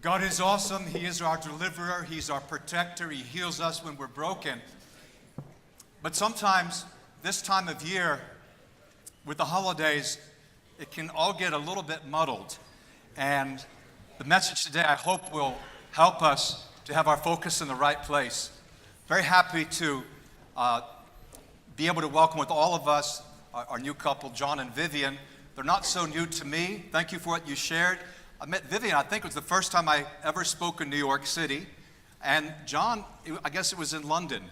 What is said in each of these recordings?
God is awesome. He is our deliverer. He's our protector. He heals us when we're broken. But sometimes this time of year, with the holidays, it can all get a little bit muddled. And the message today, I hope, will help us to have our focus in the right place. Very happy to be able to welcome with all of us our new couple, John and Vivian. They're not so new to me. Thank you for what you shared. I met Vivian, I think it was the first time I ever spoke in New York City. And John, I guess it was in London.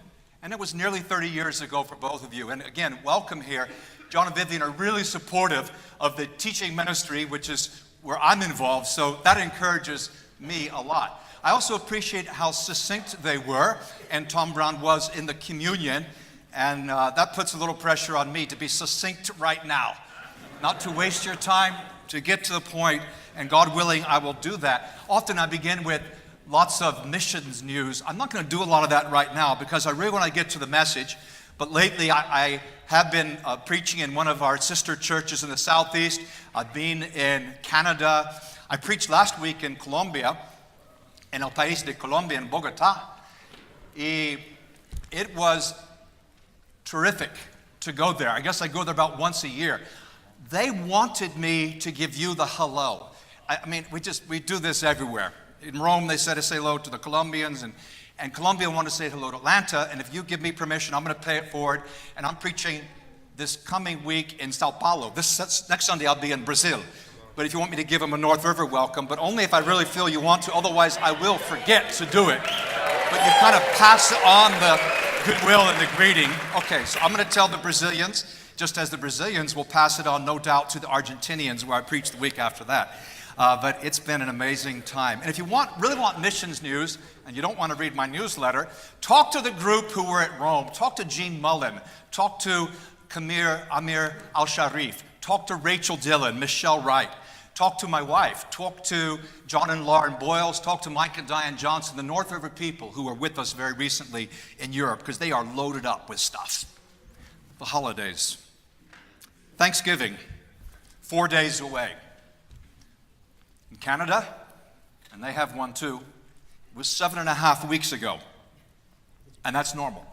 And it was nearly 30 years ago for both of you. And again, welcome here. John and Vivian are really supportive of the teaching ministry, which is where I'm involved. So that encourages me a lot. I also appreciate how succinct they were, and Tom Brown was in the communion. And that puts a little pressure on me to be succinct right now. Not to waste your time, to get to the point. And God willing, I will do that. Often I begin with lots of missions news. I'm not going to do a lot of that right now because I really want to get to the message. But lately I have been preaching in one of our sister churches in the Southeast. I've been in Canada. I preached last week in Colombia, in El País de Colombia, in Bogotá. It was terrific to go there. I guess I go there about once a year. They wanted me to give you the hello. I mean, we do this everywhere. In Rome, they said to say hello to the Colombians, and Colombia wanted to say hello to Atlanta, and if you give me permission, I'm going to pay it forward, and I'm preaching this coming week in Sao Paulo. Next Sunday, I'll be in Brazil. But if you want me to give them a North River welcome, but only if I really feel you want to, otherwise I will forget to do it. But you kind of pass on the goodwill and the greeting. Okay, so I'm going to tell the Brazilians, just as the Brazilians will pass it on, no doubt, to the Argentinians, where I preach the week after that. But it's been an amazing time. And if you really want missions news, and you don't want to read my newsletter, talk to the group who were at Rome. Talk to Jean Mullen. Talk to Amir Al-Sharif. Talk to Rachel Dillon, Michelle Wright. Talk to my wife. Talk to John and Lauren Boyles. Talk to Mike and Diane Johnson, the North River people who were with us very recently in Europe, because they are loaded up with stuff. The holidays. Thanksgiving, 4 days away. In Canada, and they have one too, it was 7.5 weeks ago. And that's normal.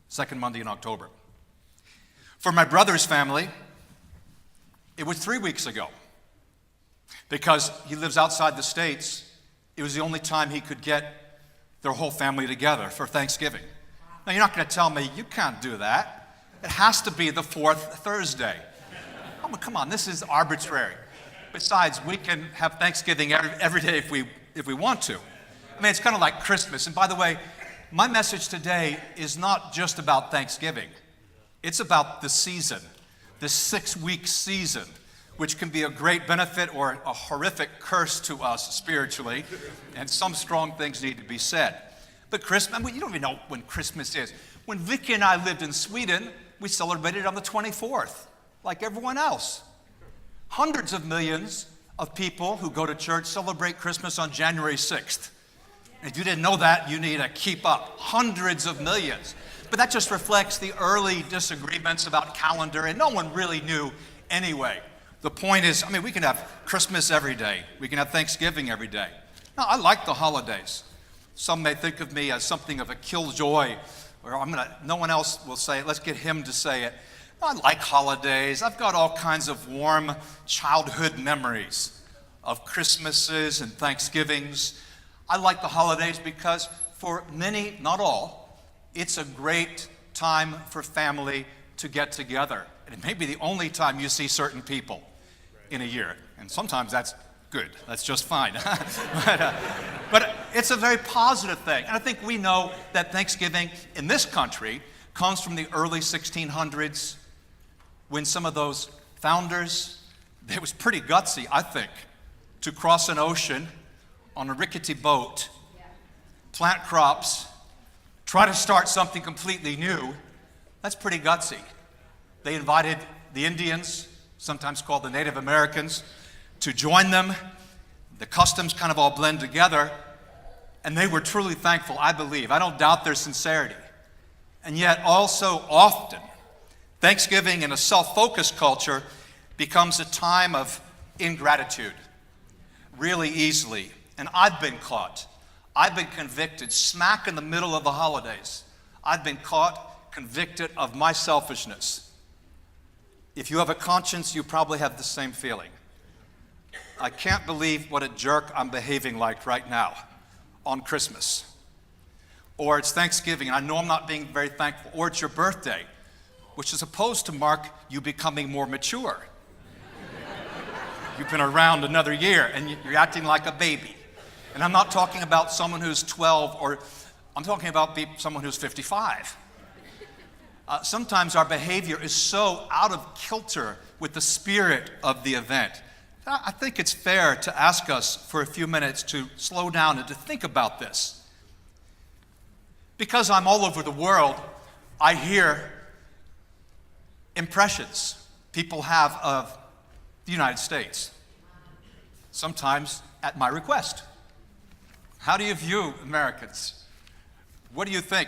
Second Monday in October. For my brother's family, it was 3 weeks ago. Because he lives outside the States, it was the only time he could get their whole family together for Thanksgiving. Now, you're not going to tell me you can't do that. It has to be the fourth Thursday. Oh, come on, this is arbitrary. Besides, we can have Thanksgiving every day if we want to. I mean, it's kind of like Christmas. And by the way, my message today is not just about Thanksgiving. It's about the season, the 6-week season, which can be a great benefit or a horrific curse to us spiritually. And some strong things need to be said. But Christmas, I mean, you don't even know when Christmas is. When Vicky and I lived in Sweden, we celebrated on the 24th, like everyone else. Hundreds of millions of people who go to church celebrate Christmas on January 6th. And if you didn't know that, you need to keep up. Hundreds of millions. But that just reflects the early disagreements about calendar, and no one really knew anyway. The point is, I mean, we can have Christmas every day. We can have Thanksgiving every day. Now, I like the holidays. Some may think of me as something of a killjoy, or no one else will say it. Let's get him to say it. I like holidays. I've got all kinds of warm childhood memories of Christmases and Thanksgivings. I like the holidays because for many, not all, it's a great time for family to get together. And it may be the only time you see certain people in a year. And sometimes that's good. That's just fine. But it's a very positive thing. And I think we know that Thanksgiving in this country comes from the early 1600s, when some of those founders, it was pretty gutsy, I think, to cross an ocean on a rickety boat, plant crops, try to start something completely new. That's pretty gutsy. They invited the Indians, sometimes called the Native Americans, to join them. The customs kind of all blend together, and they were truly thankful, I believe. I don't doubt their sincerity. And yet also often, Thanksgiving in a self-focused culture becomes a time of ingratitude really easily. And I've been caught. I've been convicted smack in the middle of the holidays. I've been caught, convicted of my selfishness. If you have a conscience, you probably have the same feeling. I can't believe what a jerk I'm behaving like right now on Christmas. Or it's Thanksgiving, and I know I'm not being very thankful. Or it's your birthday, which is supposed to mark you becoming more mature. You've been around another year, and you're acting like a baby. And I'm not talking about someone who's 12, or I'm talking about someone who's 55. Sometimes our behavior is so out of kilter with the spirit of the event. I think it's fair to ask us for a few minutes to slow down and to think about this. Because I'm all over the world, I hear impressions people have of the United States, sometimes at my request. How do you view Americans? What do you think?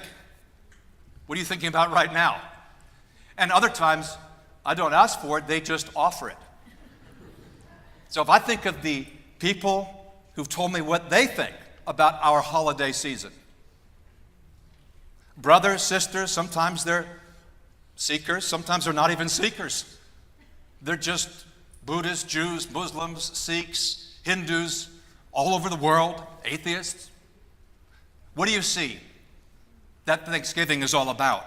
What are you thinking about right now? And other times, I don't ask for it, they just offer it. So if I think of the people who've told me what they think about our holiday season, brothers, sisters, sometimes they're seekers, sometimes they're not even seekers. They're just Buddhists, Jews, Muslims, Sikhs, Hindus, all over the world, atheists. What do you see that Thanksgiving is all about?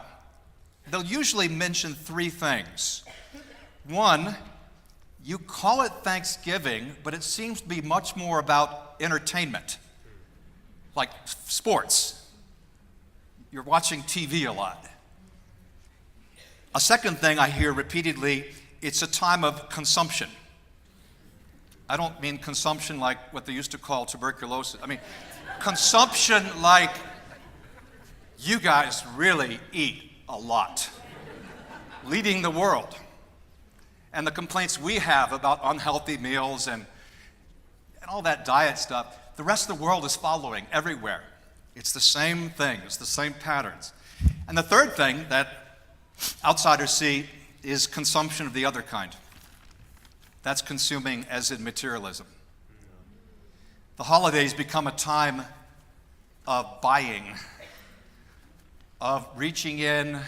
They'll usually mention three things. One, you call it Thanksgiving, but it seems to be much more about entertainment, like sports. You're watching TV a lot. A second thing I hear repeatedly, it's a time of consumption. I don't mean consumption like what they used to call tuberculosis. I mean consumption like you guys really eat a lot, leading the world. And the complaints we have about unhealthy meals and all that diet stuff, the rest of the world is following everywhere. It's the same thing, it's the same patterns. And the third thing that outsiders see is consumption of the other kind. That's consuming as in materialism. The holidays become a time of buying, of reaching in,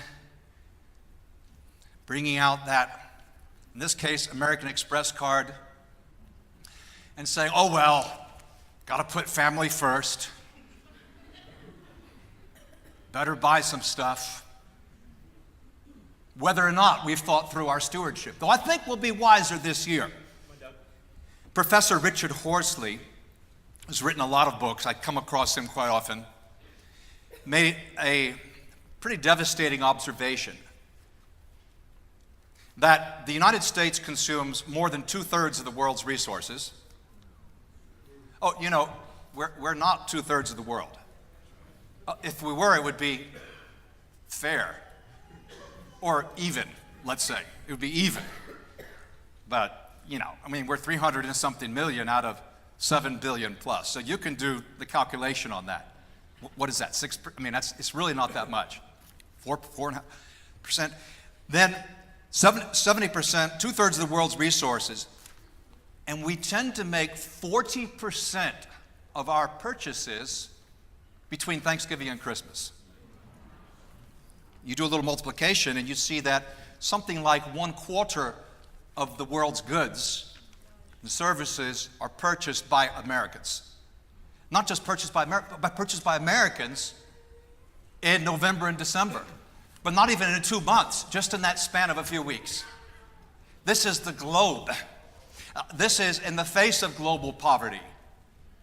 bringing out that, in this case, American Express card, and saying, oh well, gotta put family first. Better buy some stuff. Whether or not we've thought through our stewardship. Though I think we'll be wiser this year. Professor Richard Horsley has written a lot of books. I come across him quite often. Made a pretty devastating observation that the United States consumes more than 2/3 of the world's resources. Oh, you know, we're not 2/3 of the world. If we were, it would be fair. Or even, let's say. It would be even. But, you know, I mean, we're 300 and something million out of 7 billion plus. So you can do the calculation on that. What is that? I mean, it's really not that much. 4.5%. Then 70%, 2/3 of the world's resources. And we tend to make 40% of our purchases between Thanksgiving and Christmas. You do a little multiplication and you see that something like 1/4 of the world's goods and services are purchased by Americans. Not just purchased by Americans, but purchased by Americans in November and December. But not even in 2 months, just in that span of a few weeks. This is the globe. This is in the face of global poverty.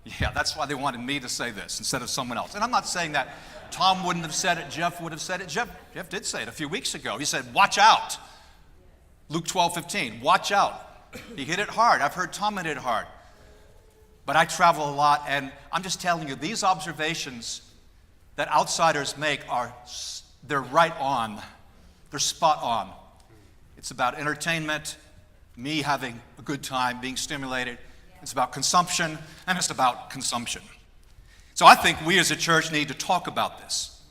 Yeah, that's why they wanted me to say this instead of someone else. And I'm not saying that Tom wouldn't have said it, Jeff would have said it. Jeff did say it a few weeks ago. He said, watch out. Luke 12:15, watch out. He hit it hard. I've heard Tom hit it hard. But I travel a lot, and I'm just telling you, these observations that outsiders make they're right on. They're spot on. It's about entertainment, me having a good time, being stimulated. It's about consumption, and it's about consumption. So I think we as a church need to talk about this.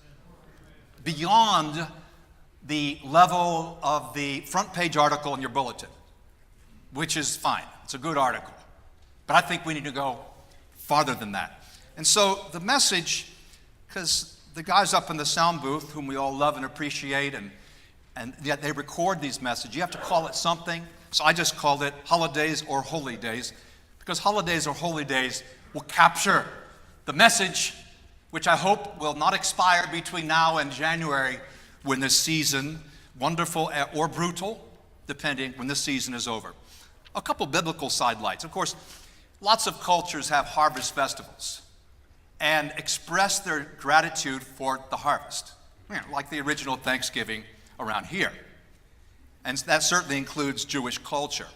Beyond the level of the front page article in your bulletin, which is fine. It's a good article. But I think we need to go farther than that. And so the message, because the guys up in the sound booth, whom we all love and appreciate, and yet they record these messages, you have to call it something. So I just called it Holidays or Holy Days, because holidays or holy days will capture the message, which I hope will not expire between now and January, when this season, wonderful or brutal, depending when this season is over. A couple biblical sidelights. Of course, lots of cultures have harvest festivals and express their gratitude for the harvest, like the original Thanksgiving around here. And that certainly includes Jewish culture.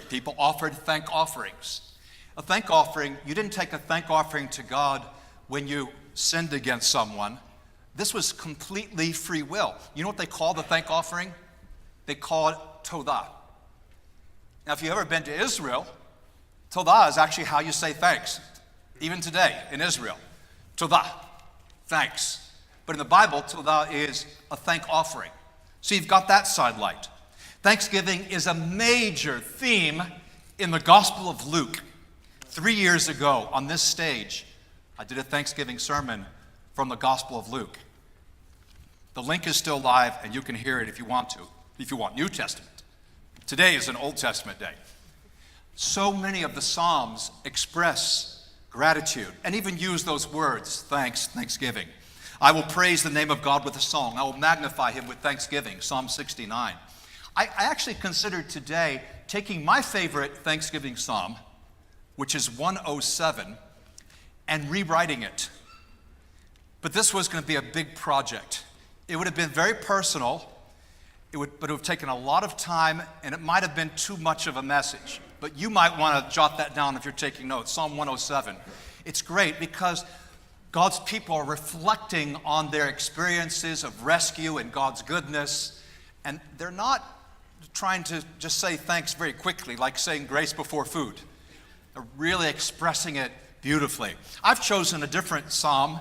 People offered thank offerings. A thank offering, you didn't take a thank offering to God when you sinned against someone. This was completely free will. You know what they call the thank offering? They call it todah. Now, if you've ever been to Israel, todah is actually how you say thanks, even today in Israel. Todah, thanks. But in the Bible, todah is a thank offering. So you've got that sidelight. Thanksgiving is a major theme in the Gospel of Luke. 3 years ago on this stage, I did a Thanksgiving sermon from the Gospel of Luke. The link is still live, and you can hear it if you want to, if you want New Testament. Today is an Old Testament day. So many of the Psalms express gratitude and even use those words, thanks, thanksgiving. I will praise the name of God with a song. I will magnify him with thanksgiving, Psalm 69. I actually considered today taking my favorite Thanksgiving psalm, which is 107, and rewriting it. But this was going to be a big project. It would have been very personal, but it would have taken a lot of time, and it might have been too much of a message. But you might want to jot that down if you're taking notes, Psalm 107. It's great because God's people are reflecting on their experiences of rescue and God's goodness, and they're not trying to just say thanks very quickly, like saying grace before food. They're really expressing it beautifully. I've chosen a different psalm,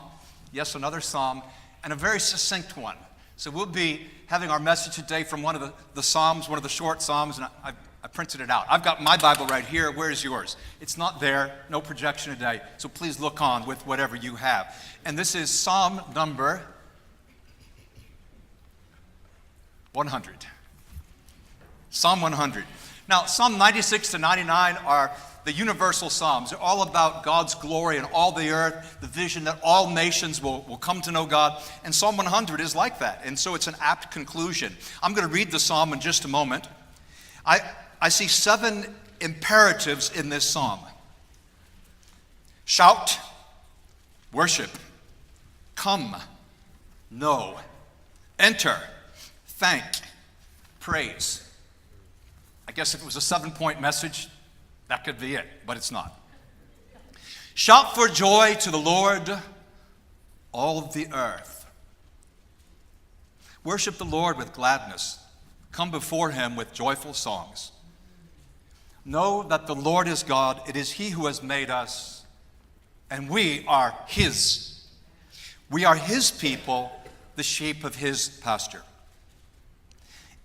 yes, another psalm, and a very succinct one. So we'll be having our message today from one of the psalms, one of the short psalms, and I printed it out. I've got my Bible right here. Where's yours? It's not there, no projection today, so please look on with whatever you have. And this is Psalm number 100. Psalm 100. Now, Psalm 96 to 99 are the universal psalms. They're all about God's glory and all the earth, the vision that all nations will come to know God. And Psalm 100 is like that. And so it's an apt conclusion. I'm going to read the psalm in just a moment. I see 7 imperatives in this psalm. Shout, worship, come, know, enter, thank, praise. I guess if it was a 7-point message, that could be it, but it's not. Shout for joy to the Lord, all the earth. Worship the Lord with gladness. Come before him with joyful songs. Know that the Lord is God. It is he who has made us, and we are his. We are his people, the sheep of his pasture.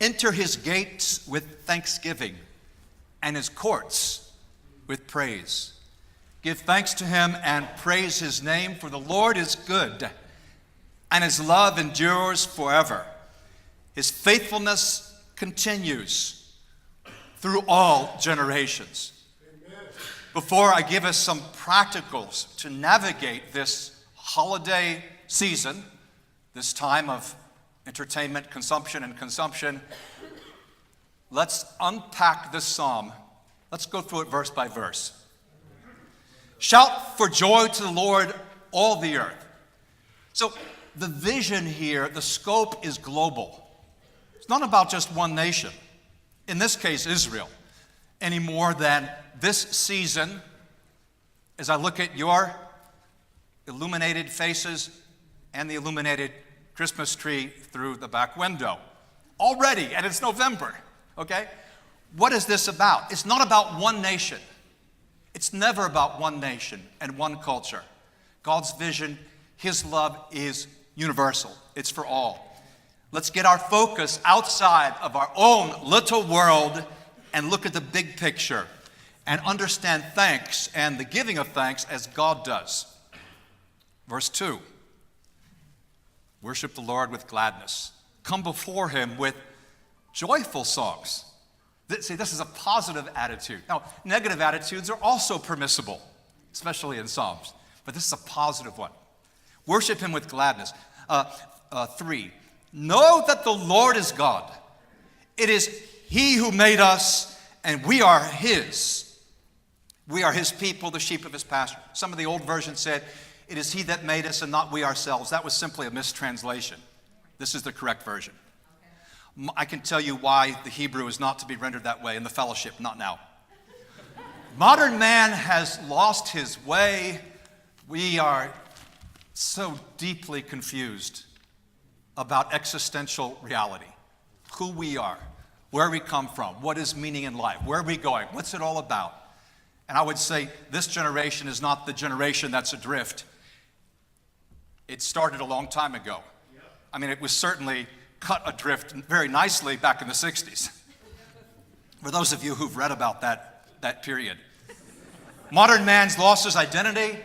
Enter his gates with thanksgiving and his courts with praise. Give thanks to him and praise his name, for the Lord is good, and his love endures forever. His faithfulness continues through all generations. Amen. Before I give us some practicals to navigate this holiday season, this time of entertainment, consumption, and consumption, let's unpack this psalm. Let's go through it verse by verse. Shout for joy to the Lord, all the earth. So the vision here, the scope is global. It's not about just one nation, in this case Israel, any more than this season, as I look at your illuminated faces and the illuminated Christmas tree through the back window. Already, and it's November, okay? What is this about? It's not about one nation. It's never about one nation and one culture. God's vision, his love is universal. It's for all. Let's get our focus outside of our own little world and look at the big picture and understand thanks and the giving of thanks as God does. Verse 2, worship the Lord with gladness. Come before him with joyful songs. See, this is a positive attitude. Now, negative attitudes are also permissible, especially in Psalms, but this is a positive one. Worship him with gladness. 3, know that the Lord is God. It is he who made us, and we are his. We are his people, the sheep of his pasture. Some of the old versions said, it is he that made us and not we ourselves. That was simply a mistranslation. This is the correct version. I can tell you why the Hebrew is not to be rendered that way in the fellowship, not now. Modern man has lost his way. We are so deeply confused about existential reality, who we are, where we come from, what is meaning in life, where are we going, what's it all about? And I would say this generation is not the generation that's adrift. It started a long time ago. I mean, it was certainly cut adrift very nicely back in the 60s. For those of you who've read about that period. Modern man's lost his identity,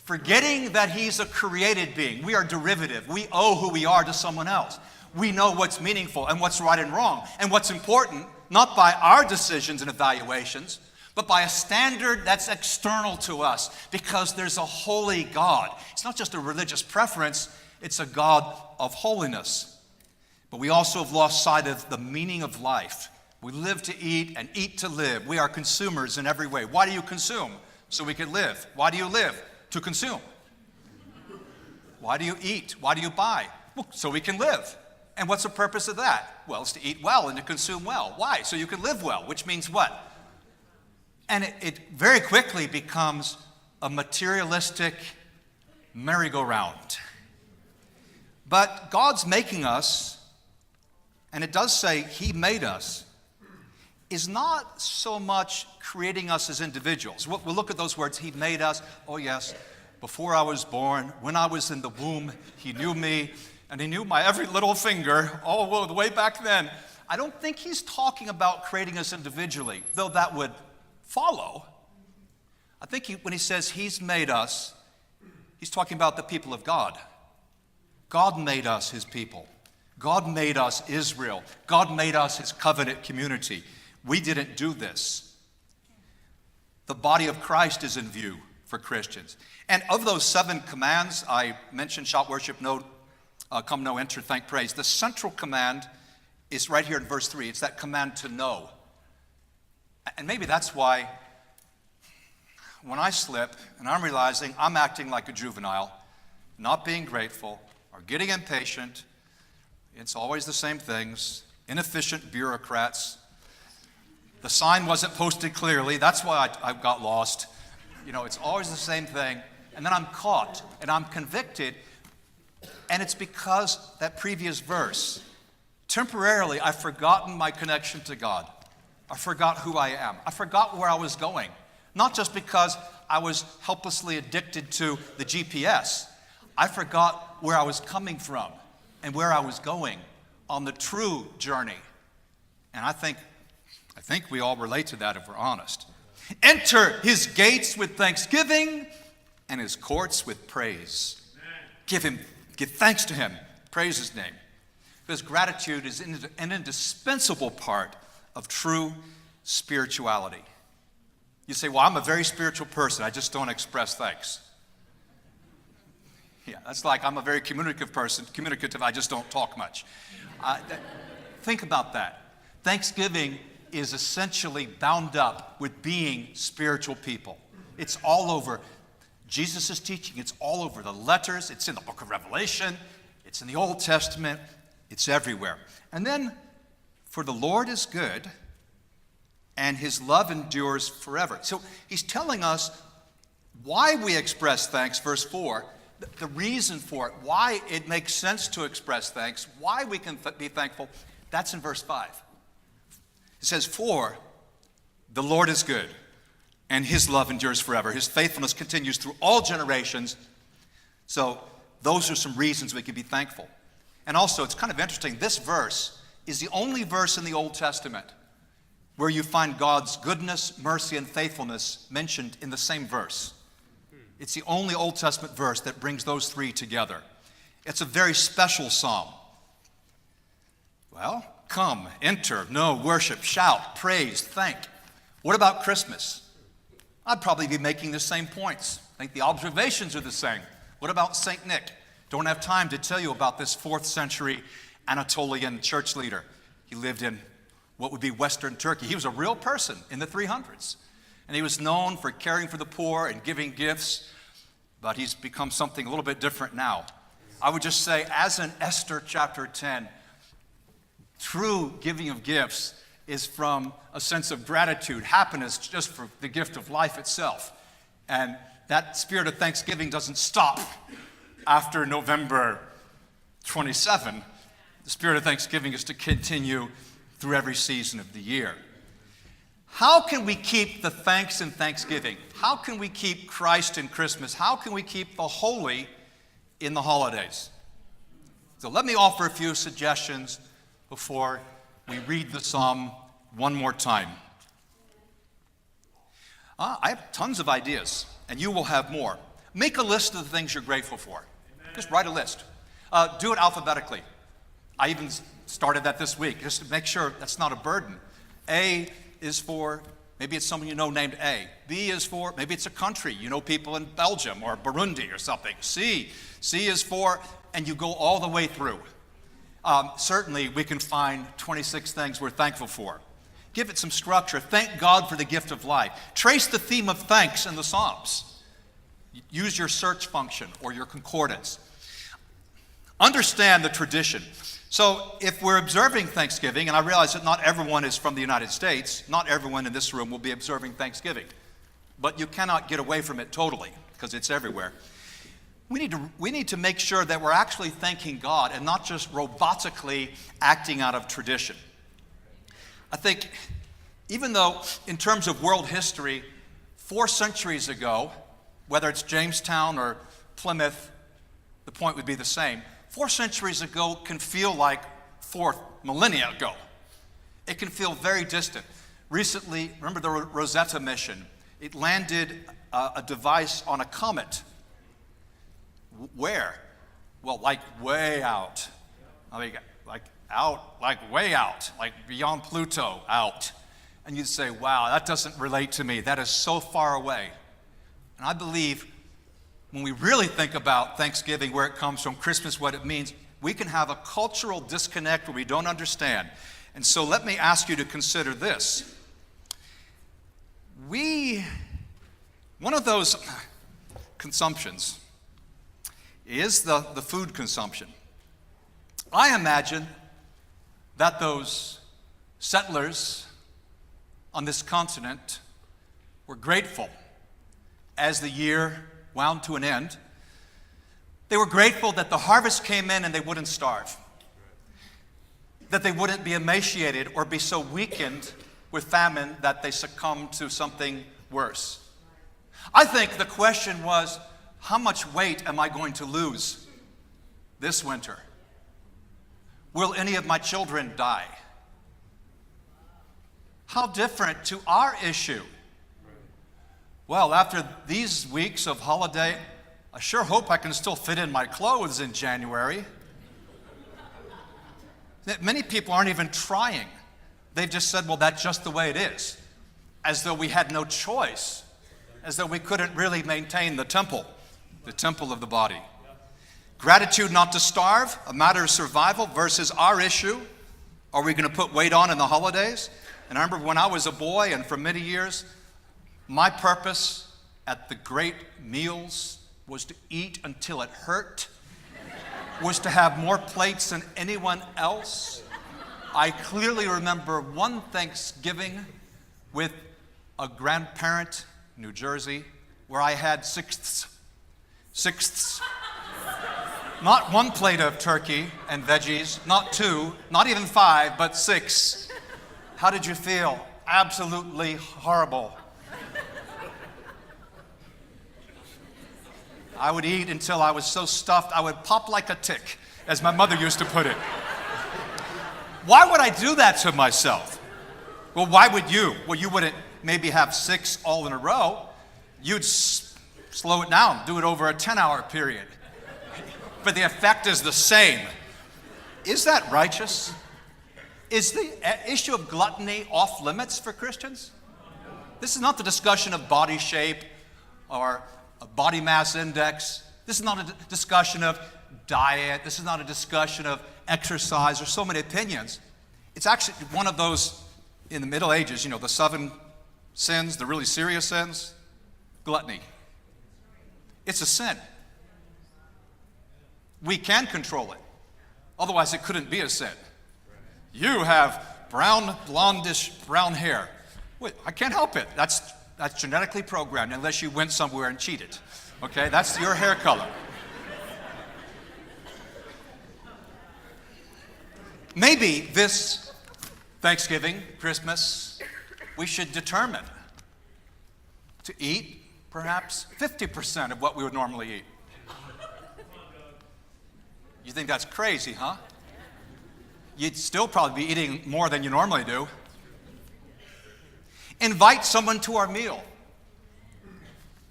forgetting that he's a created being. We are derivative. We owe who we are to someone else. We know what's meaningful and what's right and wrong, and what's important, not by our decisions and evaluations, but by a standard that's external to us, because there's a holy God. It's not just a religious preference, it's a God of holiness. But we also have lost sight of the meaning of life. We live to eat and eat to live. We are consumers in every way. Why do you consume? So we can live. Why do you live? To consume. Why do you eat? Why do you buy? Well, so we can live. And what's the purpose of that? Well, it's to eat well and to consume well. Why? So you can live well, which means what? And it very quickly becomes a materialistic merry-go-round. But God's making us, and it does say he made us, is not so much creating us as individuals. We'll look at those words, he made us. Oh yes, before I was born, when I was in the womb, he knew me, and he knew my every little finger, all the way back then. I don't think he's talking about creating us individually, though that would follow. I think when he says he's made us, he's talking about the people of God. God made us his people. God made us Israel. God made us his covenant community. We didn't do this. The body of Christ is in view for Christians. And of those 7 commands, I mentioned shout, worship, know, come, know, enter, thank, praise. The central command is right here in verse 3. It's that command to know. And maybe that's why when I slip and I'm realizing I'm acting like a juvenile, not being grateful, or getting impatient, it's always the same things, inefficient bureaucrats. The sign wasn't posted clearly, that's why I got lost. You know, it's always the same thing. And then I'm caught and I'm convicted, and it's because that previous verse, temporarily I've forgotten my connection to God. I forgot who I am. I forgot where I was going. Not just because I was helplessly addicted to the GPS. I forgot where I was coming from and where I was going on the true journey. And I think we all relate to that if we're honest. Enter his gates with thanksgiving and his courts with praise. Give thanks to him. Praise his name. Because gratitude is an indispensable part of true spirituality. You say, well, I'm a very spiritual person. I just don't express thanks. Yeah, that's like I'm a very communicative person. I just don't talk much. Think about that. Thanksgiving is essentially bound up with being spiritual people. It's all over Jesus' teaching. It's all over the letters. It's in the book of Revelation. It's in the Old Testament. It's everywhere. And then, for the Lord is good, and his love endures forever. So he's telling us why we express thanks, verse 4, the reason for it, why it makes sense to express thanks, why we can be thankful. That's in verse 5. It says, for the Lord is good, and his love endures forever. His faithfulness continues through all generations. So those are some reasons we can be thankful. And also, it's kind of interesting, this verse is the only verse in the Old Testament where you find God's goodness, mercy, and faithfulness mentioned in the same verse. It's the only Old Testament verse that brings those three together. It's a very special psalm. Well, come, enter, know, worship, shout, praise, thank. What about Christmas? I'd probably be making the same points. I think the observations are the same. What about St. Nick? Don't have time to tell you about this 4th century Anatolian church leader. He lived in what would be Western Turkey. He was a real person in the 300s. And he was known for caring for the poor and giving gifts, but he's become something a little bit different now. I would just say, as in Esther chapter 10, true giving of gifts is from a sense of gratitude, happiness just for the gift of life itself. And that spirit of thanksgiving doesn't stop after November 27. The spirit of thanksgiving is to continue through every season of the year. How can we keep the thanks in Thanksgiving? How can we keep Christ in Christmas? How can we keep the holy in the holidays? So let me offer a few suggestions before we read the psalm one more time. I have tons of ideas, and you will have more. Make a list of the things you're grateful for. Just write a list. Do it alphabetically. I even started that this week, just to make sure that's not a burden. A is for, maybe it's someone you know named A. B is for, maybe it's a country. You know people in Belgium or Burundi or something. C is for, and you go all the way through. Certainly, we can find 26 things we're thankful for. Give it some structure. Thank God for the gift of life. Trace the theme of thanks in the Psalms. Use your search function or your concordance. Understand the tradition. So if we're observing Thanksgiving, and I realize that not everyone is from the United States, not everyone in this room will be observing Thanksgiving, but you cannot get away from it totally because it's everywhere. We need to make sure that we're actually thanking God and not just robotically acting out of tradition. I think even though in terms of world history, 4 centuries ago, whether it's Jamestown or Plymouth, the point would be the same. 4 centuries ago can feel like 4 millennia ago. It can feel very distant. Recently, remember the Rosetta mission? It landed a device on a comet. Where? Well, like way out. I mean, like out, like way out, like beyond Pluto, out. And you'd say, wow, that doesn't relate to me. That is so far away. And I believe when we really think about Thanksgiving, where it comes from, Christmas, what it means, we can have a cultural disconnect where we don't understand. And so let me ask you to consider this. One of those consumptions is the food consumption. I imagine that those settlers on this continent were grateful as the year wound to an end. They were grateful that the harvest came in and they wouldn't starve, that they wouldn't be emaciated or be so weakened with famine that they succumbed to something worse. I think the question was, how much weight am I going to lose this winter? Will any of my children die? How different to our issue. Well, after these weeks of holiday, I sure hope I can still fit in my clothes in January. Many people aren't even trying. They've just said, well, that's just the way it is, as though we had no choice, as though we couldn't really maintain the temple of the body. Gratitude not to starve, a matter of survival versus our issue. Are we going to put weight on in the holidays? And I remember when I was a boy, and for many years, my purpose at the great meals was to eat until it hurt, was to have more plates than anyone else. I clearly remember one Thanksgiving with a grandparent in New Jersey where I had sixths. Not 1 plate of turkey and veggies, not 2, not even 5, but 6. How did you feel? Absolutely horrible. I would eat until I was so stuffed I would pop like a tick, as my mother used to put it. Why would I do that to myself? Well, why would you? Well, you wouldn't maybe have 6 all in a row. You'd slow it down, do it over a 10-hour period. But the effect is the same. Is that righteous? Is the issue of gluttony off limits for Christians? This is not the discussion of body shape or a body mass index. This is not a discussion of diet. This is not a discussion of exercise. There's so many opinions. It's actually one of those in the Middle Ages, the 7 sins, the really serious sins. Gluttony. It's a sin. We can control it. Otherwise, it couldn't be a sin. You have blondish brown hair. Wait, I can't help it. That's genetically programmed unless you went somewhere and cheated. Okay, that's your hair color. Maybe this Thanksgiving, Christmas, we should determine to eat perhaps 50% of what we would normally eat. You think that's crazy, huh? You'd still probably be eating more than you normally do. Invite someone to our meal.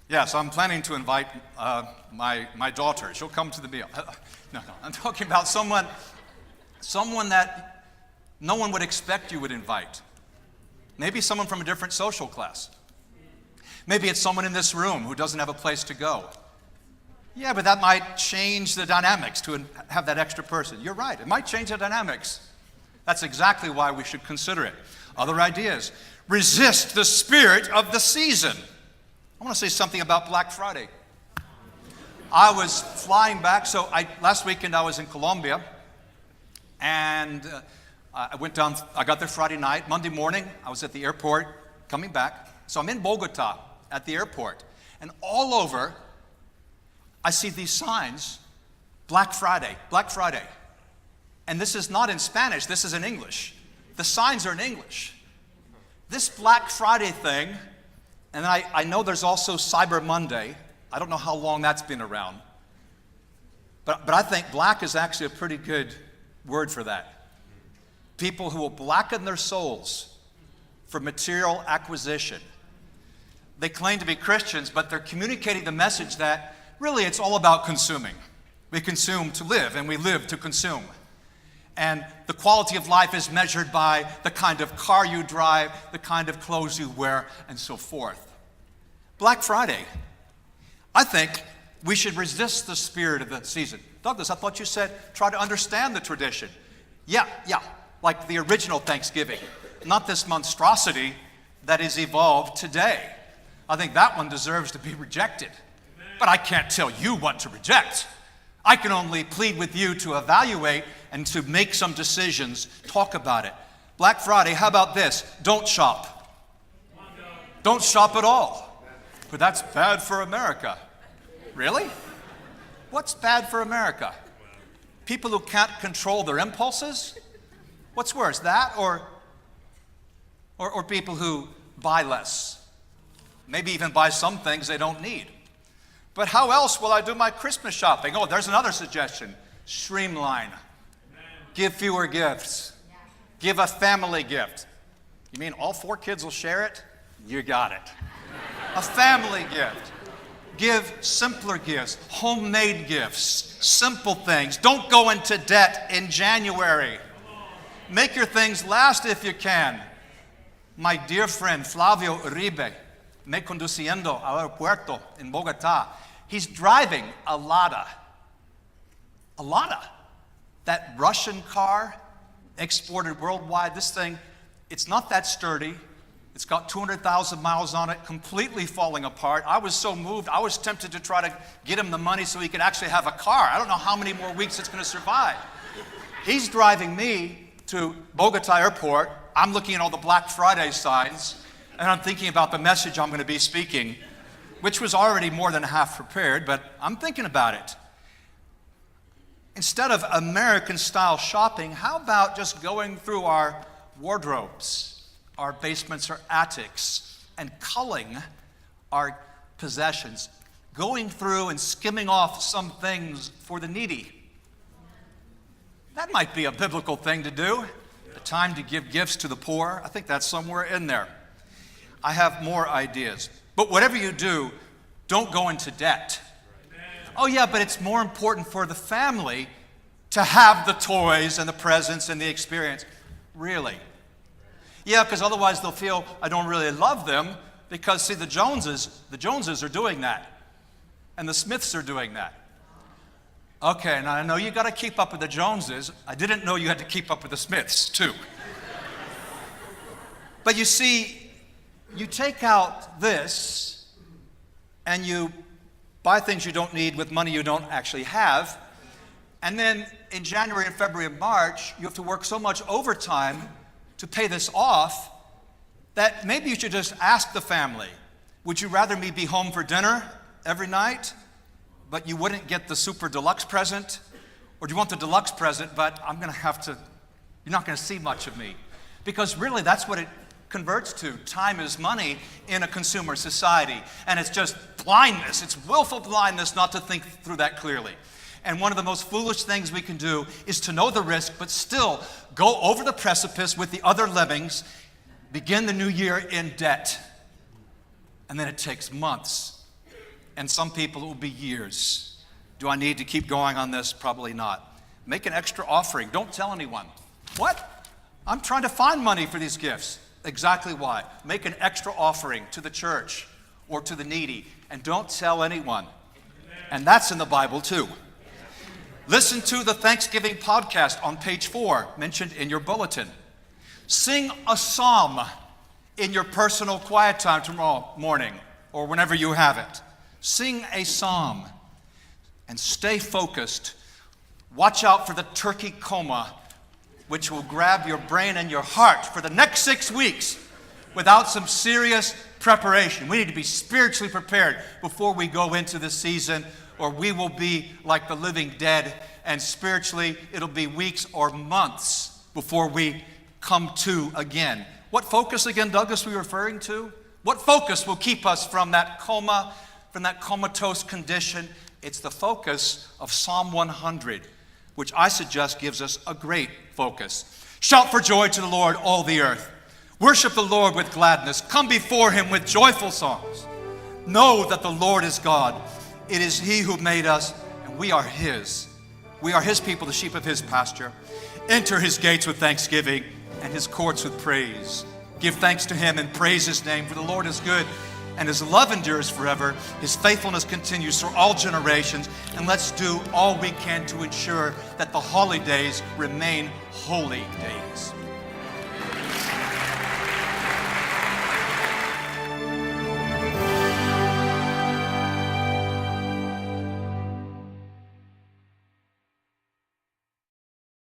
Yes, I'm planning to invite my daughter. She'll come to the meal. No, I'm talking about someone that no one would expect you would invite. Maybe someone from a different social class. Maybe it's someone in this room who doesn't have a place to go. Yeah, but that might change the dynamics to have that extra person. You're right, it might change the dynamics. That's exactly why we should consider it. Other ideas. Resist the spirit of the season. I want to say something about Black Friday. I was flying back, last weekend I was in Colombia, and I got there Friday night. Monday morning, I was at the airport coming back. So I'm in Bogota at the airport, and all over, I see these signs, Black Friday, Black Friday. And this is not in Spanish, this is in English. The signs are in English. This Black Friday thing, and I know there's also Cyber Monday. I don't know how long that's been around. But I think black is actually a pretty good word for that. People who will blacken their souls for material acquisition. They claim to be Christians, but they're communicating the message that really it's all about consuming. We consume to live, and we live to consume. And the quality of life is measured by the kind of car you drive, the kind of clothes you wear, and so forth. Black Friday. I think we should resist the spirit of the season. Douglas, I thought you said try to understand the tradition. Yeah, like the original Thanksgiving, not this monstrosity that is evolved today. I think that one deserves to be rejected. But I can't tell you what to reject. I can only plead with you to evaluate and to make some decisions, talk about it. Black Friday, how about this? Don't shop. Don't shop at all. But that's bad for America. Really? What's bad for America? People who can't control their impulses? What's worse, that or people who buy less? Maybe even buy some things they don't need. But how else will I do my Christmas shopping? Oh, there's another suggestion. Streamline. Give fewer gifts. Give a family gift. You mean all 4 kids will share it? You got it. A family gift. Give simpler gifts, homemade gifts, simple things. Don't go into debt in January. Make your things last if you can. My dear friend Flavio Uribe, me conduciendo al aeropuerto in Bogota, he's driving a Lada. A Lada. That Russian car exported worldwide. This thing, it's not that sturdy. It's got 200,000 miles on it, completely falling apart. I was so moved, I was tempted to try to get him the money so he could actually have a car. I don't know how many more weeks it's going to survive. He's driving me to Bogota Airport. I'm looking at all the Black Friday signs, and I'm thinking about the message I'm going to be speaking, which was already more than half prepared, but I'm thinking about it. Instead of American-style shopping, how about just going through our wardrobes, our basements or attics, and culling our possessions, going through and skimming off some things for the needy? That might be a biblical thing to do. A time to give gifts to the poor. I think that's somewhere in there. I have more ideas. But whatever you do, don't go into debt. Oh yeah, but it's more important for the family to have the toys and the presents and the experience. Really? Yeah, because otherwise they'll feel I don't really love them because, see, the Joneses are doing that. And the Smiths are doing that. Okay, now I know you got to keep up with the Joneses. I didn't know you had to keep up with the Smiths, too. But you see, you take out this and you buy things you don't need with money you don't actually have. And then in January and February and March, you have to work so much overtime to pay this off that maybe you should just ask the family, would you rather me be home for dinner every night, but you wouldn't get the super deluxe present? Or do you want the deluxe present, but you're not going to see much of me? Because really that's what it converts to. Time is money in a consumer society. And it's just blindness. It's willful blindness not to think through that clearly. And one of the most foolish things we can do is to know the risk, but still go over the precipice with the other lemmings, begin the new year in debt. And then it takes months. And some people it will be years. Do I need to keep going on this? Probably not. Make an extra offering. Don't tell anyone. What? I'm trying to find money for these gifts. Exactly why. Make an extra offering to the church or to the needy. And don't tell anyone. And that's in the Bible too. Listen to the Thanksgiving podcast on page 4, mentioned in your bulletin. Sing a psalm in your personal quiet time tomorrow morning or whenever you have it. Sing a psalm and stay focused. Watch out for the turkey coma, which will grab your brain and your heart for the next 6 weeks without some serious preparation. We need to be spiritually prepared before we go into this season, or we will be like the living dead, and spiritually it'll be weeks or months before we come to again. What focus again, Douglas, were you referring to? What focus will keep us from that coma, from that comatose condition? It's the focus of Psalm 100, which I suggest gives us a great focus. Shout for joy to the Lord, all the earth. Worship the Lord with gladness. Come before him with joyful songs. Know that the Lord is God. It is he who made us, and we are his. We are his people, the sheep of his pasture. Enter his gates with thanksgiving and his courts with praise. Give thanks to him and praise his name, for the Lord is good, and his love endures forever. His faithfulness continues through all generations. And let's do all we can to ensure that the holidays remain holy days.